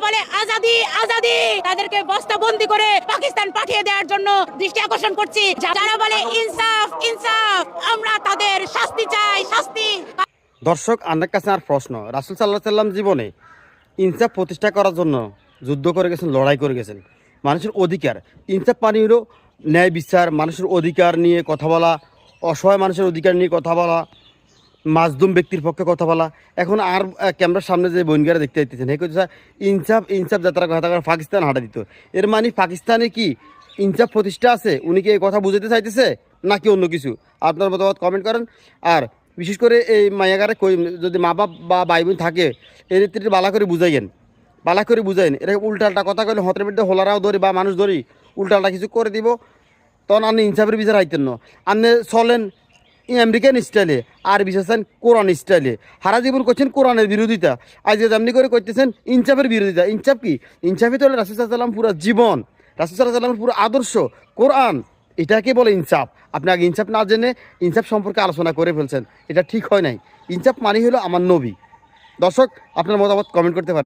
বলে আজাদি আজাদি, তাদেরকে বস্তাবন্দি করে পাকিস্তান পাঠিয়ে দেওয়ার জন্য দৃষ্টি আকর্ষণ করছি। যারা বলে ইনসাফ ইনসাফ, আমরা তাদের শাস্তি চাই, শাস্তি। দর্শক, আমার কাছে আর প্রশ্ন, রাসূল সাল্লাল্লাহু আলাইহি সাল্লাম জীবনে ইনসাফ প্রতিষ্ঠা করার জন্য যুদ্ধ করে গেছেন, লড়াই করে গেছেন। মানুষের অধিকার, ইনসাফ মানে হলো ন্যায় বিচার, মানুষের অধিকার নিয়ে কথা বলা, অসহায় মানুষের অধিকার নিয়ে কথা বলা, মাজলুম ব্যক্তির পক্ষে কথা বলা। এখন আর ক্যামেরার সামনে যে বইনগারা দেখতে পাইতেছেন, হে কথা ইনসাফ ইনসাফ যাত্রা কথা পাকিস্তান হাঁটা দিত। এর মানে পাকিস্তানে কি ইনসাফ প্রতিষ্ঠা আছে? উনি কি এই কথা বুঝাতে চাইতেছে নাকি অন্য কিছু? আপনার মতামত কমেন্ট করেন। আর বিশেষ করে এই মায়াগারে যদি মা বাপ বা ভাই বোন থাকে, এর বালা করে বুঝাইয়েন, বালা করে বুঝাইন। এটা উল্টালটা কথা কইলে হতের মধ্যে হোলারাও ধরি বা মানুষ ধরি উল্টালটা কিছু করে দিব, তখন আপনি ইনসাফের বিচার আইতেন না। আপনি চলেন আমেরিকান স্টাইলে আর বিশেষেন কোরআন স্টাইলে। সারা জীবন করছেন কোরআনের বিরোধিতা, আজ যেমনি করে করতেছেন ইনসাফের বিরোধিতা। ইনসাফ কি? ইনসাফই তো হলো রাসূল সাল্লাল্লাহু আলাইহি ওয়াসাল্লাম পুরো জীবন, রাসূল সাল্লাল্লাহু আলাইহি ওয়াসাল্লামের পুরো আদর্শ কোরআন, এটাকে বলে ইনসাফ। আপনি আগে ইনসাফ না জেনে ইনসাফ সম্পর্কে আলোচনা করে ফেলছেন, এটা ঠিক হয় নাই। ইনসাফ মানে হলো আমার নবী। দর্শক, আপনার মতামত কমেন্ট করতে পারেন।